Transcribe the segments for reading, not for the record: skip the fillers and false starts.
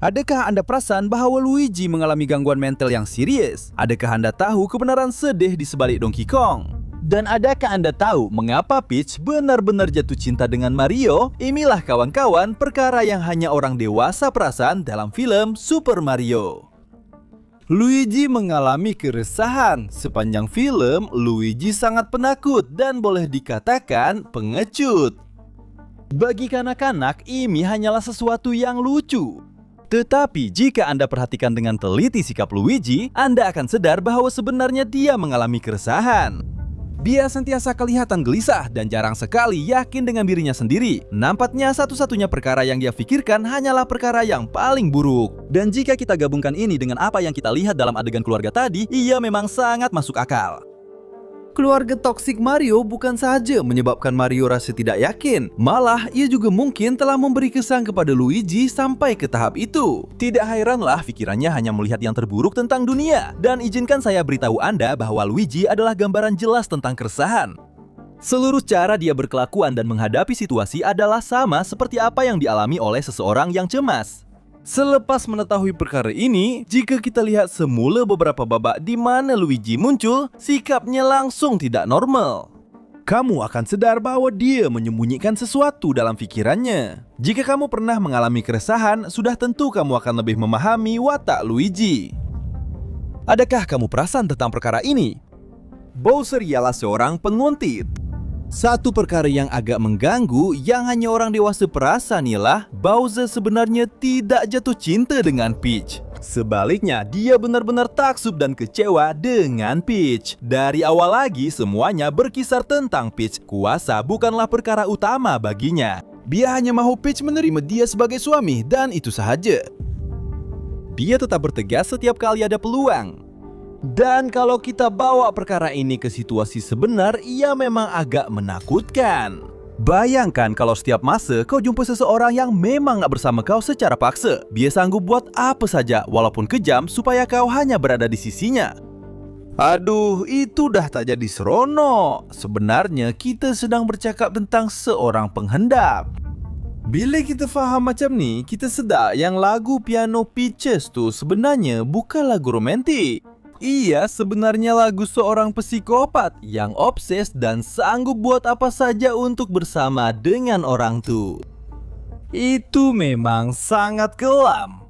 Adakah Anda perasan bahwa Luigi mengalami gangguan mental yang serius? Adakah Anda tahu kebenaran sedih di sebalik Donkey Kong? Dan adakah Anda tahu mengapa Peach benar-benar jatuh cinta dengan Mario? Inilah kawan-kawan perkara yang hanya orang dewasa perasan dalam film Super Mario. Luigi mengalami keresahan. Sepanjang film, Luigi sangat penakut dan boleh dikatakan pengecut. Bagi kanak-kanak, ini hanyalah sesuatu yang lucu. Tetapi jika Anda perhatikan dengan teliti sikap Luigi, Anda akan sadar bahwa sebenarnya dia mengalami keresahan. Dia sentiasa kelihatan gelisah dan jarang sekali yakin dengan dirinya sendiri. Nampaknya satu-satunya perkara yang dia pikirkan hanyalah perkara yang paling buruk. Dan jika kita gabungkan ini dengan apa yang kita lihat dalam adegan keluarga tadi, ia memang sangat masuk akal. Keluarga toksik Mario bukan saja menyebabkan Mario rasa tidak yakin, malah ia juga mungkin telah memberi kesan kepada Luigi sampai ke tahap itu. Tidak heranlah pikirannya hanya melihat yang terburuk tentang dunia. Dan izinkan saya beritahu Anda bahwa Luigi adalah gambaran jelas tentang keresahan. Seluruh cara dia berkelakuan dan menghadapi situasi adalah sama seperti apa yang dialami oleh seseorang yang cemas. Selepas mengetahui perkara ini, jika kita lihat semula beberapa babak di mana Luigi muncul, sikapnya langsung tidak normal. Kamu akan sadar bahwa dia menyembunyikan sesuatu dalam pikirannya. Jika kamu pernah mengalami keresahan, sudah tentu kamu akan lebih memahami watak Luigi. Adakah kamu perasan tentang perkara ini? Bowser ialah seorang penguntit. Satu perkara yang agak mengganggu yang hanya orang dewasa perasan ialah Bowser sebenarnya tidak jatuh cinta dengan Peach. Sebaliknya, dia benar-benar taksub dan kecewa dengan Peach. Dari awal lagi, semuanya berkisar tentang Peach. Kuasa bukanlah perkara utama baginya. Dia hanya mahu Peach menerima dia sebagai suami, dan itu sahaja. Dia tetap bertegas setiap kali ada peluang. Dan kalau kita bawa perkara ini ke situasi sebenar, ia memang agak menakutkan. Bayangkan kalau setiap masa kau jumpa seseorang yang memang gak bersama kau secara paksa. Dia sanggup buat apa saja walaupun kejam supaya kau hanya berada di sisinya. Aduh, itu dah tak jadi seronok. Sebenarnya kita sedang bercakap tentang seorang penghendap. Bila kita faham macam ni, kita sedar yang lagu Piano Peaches tu sebenarnya bukan lagu romantik. Ia sebenarnya lagu seorang psikopat yang obses dan sanggup buat apa saja untuk bersama dengan orang tu. Itu memang sangat kelam.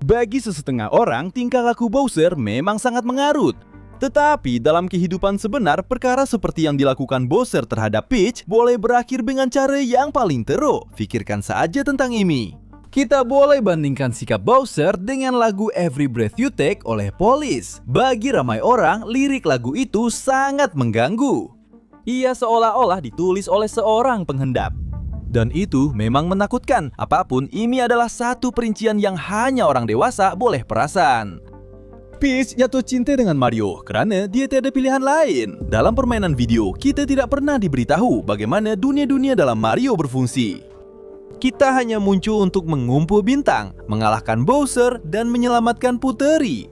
Bagi sesetengah orang, tingkah laku Bowser memang sangat mengarut. Tetapi dalam kehidupan sebenar, perkara seperti yang dilakukan Bowser terhadap Peach boleh berakhir dengan cara yang paling teruk. Pikirkan saja tentang ini. Kita boleh bandingkan sikap Bowser dengan lagu Every Breath You Take oleh Police. Bagi ramai orang, lirik lagu itu sangat mengganggu. Ia seolah-olah ditulis oleh seorang penghendap. Dan itu memang menakutkan. Apapun, ini adalah satu perincian yang hanya orang dewasa boleh perasan. Peach jatuh cinta dengan Mario kerana dia tiada pilihan lain. Dalam permainan video, kita tidak pernah diberitahu bagaimana dunia-dunia dalam Mario berfungsi. Kita hanya muncul untuk mengumpul bintang, mengalahkan Bowser, dan menyelamatkan Puteri.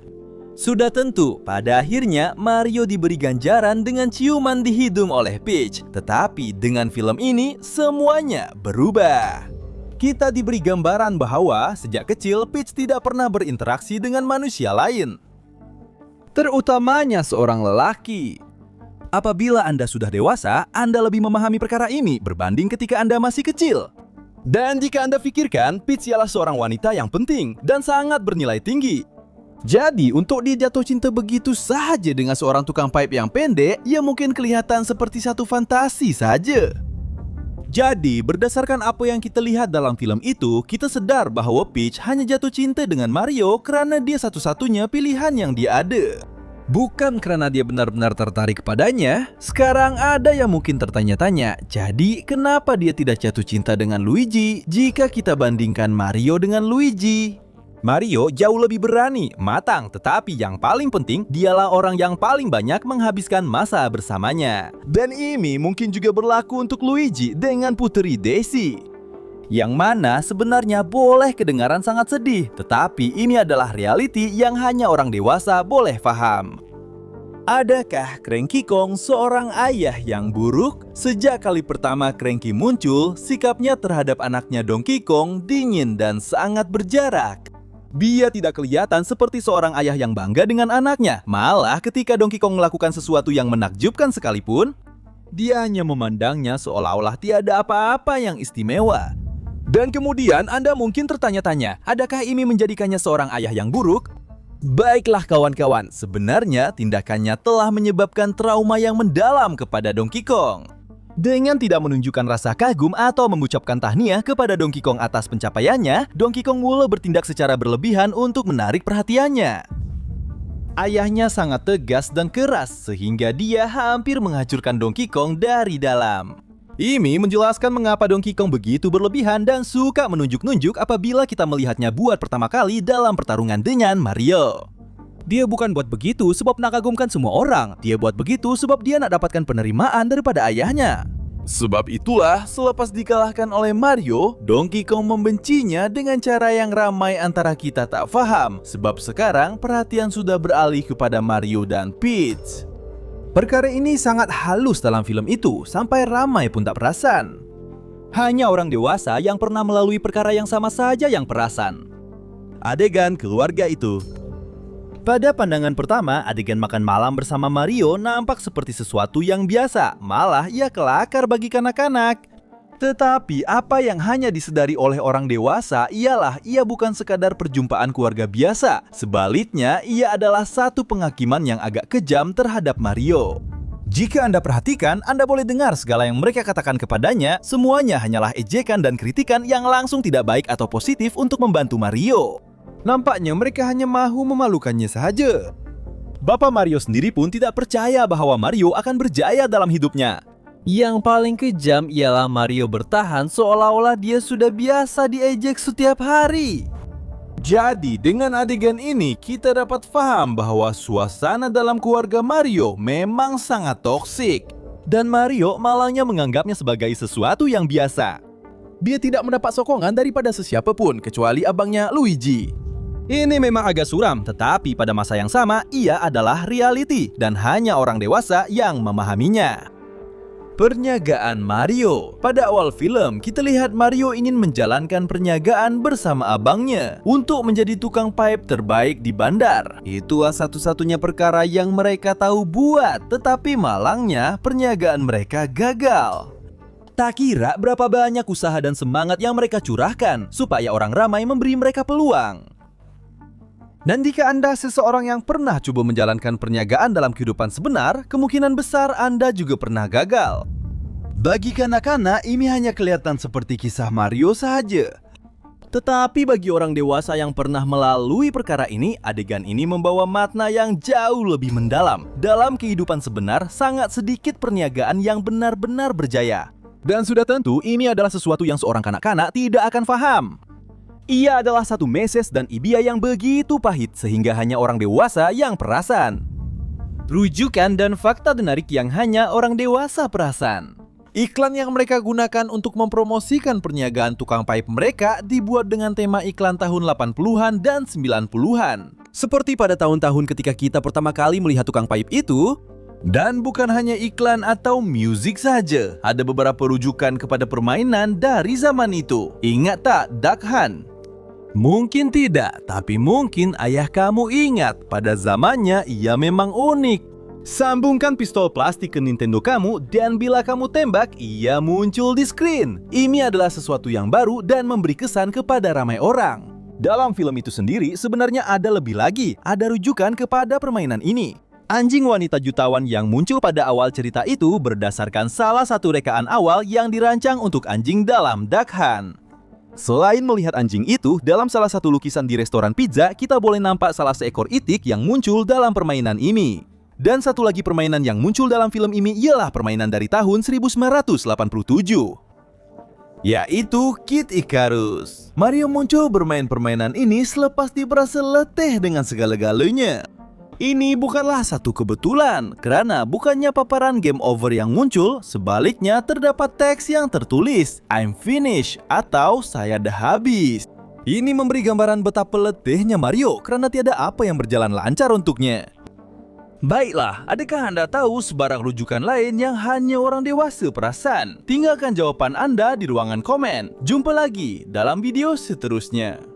Sudah tentu, pada akhirnya Mario diberi ganjaran dengan ciuman di hidung oleh Peach. Tetapi dengan film ini, semuanya berubah. Kita diberi gambaran bahwa sejak kecil Peach tidak pernah berinteraksi dengan manusia lain. Terutamanya seorang lelaki. Apabila Anda sudah dewasa, Anda lebih memahami perkara ini berbanding ketika Anda masih kecil. Dan jika Anda pikirkan, Peach ialah seorang wanita yang penting dan sangat bernilai tinggi. Jadi, untuk dia jatuh cinta begitu sahaja dengan seorang tukang pipe yang pendek, ia mungkin kelihatan seperti satu fantasi saja. Jadi, berdasarkan apa yang kita lihat dalam film itu, kita sedar bahwa Peach hanya jatuh cinta dengan Mario kerana dia satu-satunya pilihan yang dia ada. Bukan karena dia benar-benar tertarik padanya. Sekarang ada yang mungkin tertanya-tanya, jadi kenapa dia tidak jatuh cinta dengan Luigi jika kita bandingkan Mario dengan Luigi? Mario jauh lebih berani, matang, tetapi yang paling penting, dialah orang yang paling banyak menghabiskan masa bersamanya. Dan ini mungkin juga berlaku untuk Luigi dengan puteri Daisy. Yang mana sebenarnya boleh kedengaran sangat sedih, tetapi ini adalah realiti yang hanya orang dewasa boleh paham. Adakah Cranky Kong seorang ayah yang buruk? Sejak kali pertama Cranky muncul, sikapnya terhadap anaknya Donkey Kong dingin dan sangat berjarak. Dia tidak kelihatan seperti seorang ayah yang bangga dengan anaknya. Malah ketika Donkey Kong melakukan sesuatu yang menakjubkan sekalipun, dia hanya memandangnya seolah-olah tiada apa-apa yang istimewa. Dan kemudian Anda mungkin tertanya-tanya, adakah ini menjadikannya seorang ayah yang buruk? Baiklah kawan-kawan, sebenarnya tindakannya telah menyebabkan trauma yang mendalam kepada Donkey Kong. Dengan tidak menunjukkan rasa kagum atau mengucapkan tahniah kepada Donkey Kong atas pencapaiannya, Donkey Kong mulai bertindak secara berlebihan untuk menarik perhatiannya. Ayahnya sangat tegas dan keras sehingga dia hampir menghancurkan Donkey Kong dari dalam. Ini menjelaskan mengapa Donkey Kong begitu berlebihan dan suka menunjuk-nunjuk apabila kita melihatnya buat pertama kali dalam pertarungan dengan Mario. Dia bukan buat begitu sebab nak kagumkan semua orang. Dia buat begitu sebab dia nak dapatkan penerimaan daripada ayahnya. Sebab itulah, selepas dikalahkan oleh Mario, Donkey Kong membencinya dengan cara yang ramai antara kita tak faham. Sebab sekarang perhatian sudah beralih kepada Mario dan Peach. Perkara ini sangat halus dalam film itu, sampai ramai pun tak perasan. Hanya orang dewasa yang pernah melalui perkara yang sama saja yang perasan. Adegan keluarga itu. Pada pandangan pertama, adegan makan malam bersama Mario nampak seperti sesuatu yang biasa, malah ia kelakar bagi kanak-kanak. Tetapi apa yang hanya disedari oleh orang dewasa ialah ia bukan sekadar perjumpaan keluarga biasa. Sebaliknya, ia adalah satu penghakiman yang agak kejam terhadap Mario. Jika Anda perhatikan, Anda boleh dengar segala yang mereka katakan kepadanya, semuanya hanyalah ejekan dan kritikan yang langsung tidak baik atau positif untuk membantu Mario. Nampaknya mereka hanya mahu memalukannya saja. Bapak Mario sendiri pun tidak percaya bahwa Mario akan berjaya dalam hidupnya. Yang paling kejam ialah Mario bertahan seolah-olah dia sudah biasa diejek setiap hari. Jadi dengan adegan ini kita dapat paham bahwa suasana dalam keluarga Mario memang sangat toksik. Dan Mario malangnya menganggapnya sebagai sesuatu yang biasa. Dia tidak mendapat sokongan daripada sesiapapun kecuali abangnya Luigi. Ini memang agak suram, tetapi pada masa yang sama, ia adalah reality dan hanya orang dewasa yang memahaminya. Perniagaan Mario. Pada awal film, kita lihat Mario ingin menjalankan perniagaan bersama abangnya untuk menjadi tukang pipe terbaik di bandar. Itulah satu-satunya perkara yang mereka tahu buat, tetapi malangnya perniagaan mereka gagal. Tak kira berapa banyak usaha dan semangat yang mereka curahkan supaya orang ramai memberi mereka peluang. Dan jika Anda seseorang yang pernah coba menjalankan perniagaan dalam kehidupan sebenar, kemungkinan besar Anda juga pernah gagal. Bagi kanak-kanak, ini hanya kelihatan seperti kisah Mario saja. Tetapi bagi orang dewasa yang pernah melalui perkara ini, adegan ini membawa makna yang jauh lebih mendalam. Dalam kehidupan sebenar, sangat sedikit perniagaan yang benar-benar berjaya. Dan sudah tentu, ini adalah sesuatu yang seorang kanak-kanak tidak akan faham. Ia adalah satu meses dan idea yang begitu pahit sehingga hanya orang dewasa yang perasan. Rujukan dan fakta menarik yang hanya orang dewasa perasan. Iklan yang mereka gunakan untuk mempromosikan perniagaan tukang pipe mereka dibuat dengan tema iklan tahun 80-an dan 90-an. Seperti pada tahun-tahun ketika kita pertama kali melihat tukang pipe itu. Dan bukan hanya iklan atau musik saja, ada beberapa rujukan kepada permainan dari zaman itu. Ingat tak Duck Hunt? Mungkin tidak, tapi mungkin ayah kamu ingat. Pada zamannya ia memang unik. Sambungkan pistol plastik ke Nintendo kamu dan bila kamu tembak, ia muncul di screen. Ini adalah sesuatu yang baru dan memberi kesan kepada ramai orang. Dalam film itu sendiri sebenarnya ada lebih lagi, ada rujukan kepada permainan ini. Anjing wanita jutawan yang muncul pada awal cerita itu berdasarkan salah satu rekaan awal yang dirancang untuk anjing dalam Duck Hunt. Selain melihat anjing itu, dalam salah satu lukisan di restoran pizza, kita boleh nampak salah seekor itik yang muncul dalam permainan ini. Dan satu lagi permainan yang muncul dalam film ini ialah permainan dari tahun 1987. Yaitu Kid Icarus. Mario muncul bermain permainan ini selepas dia berasa letih dengan segala-galanya. Ini bukanlah satu kebetulan, karena bukannya paparan game over yang muncul, sebaliknya terdapat teks yang tertulis I'm finished atau saya dah habis. Ini memberi gambaran betapa letihnya Mario karena tiada apa yang berjalan lancar untuknya. Baiklah, adakah Anda tahu sebarang rujukan lain yang hanya orang dewasa perasan? Tinggalkan jawaban Anda di ruangan komen. Jumpa lagi dalam video seterusnya.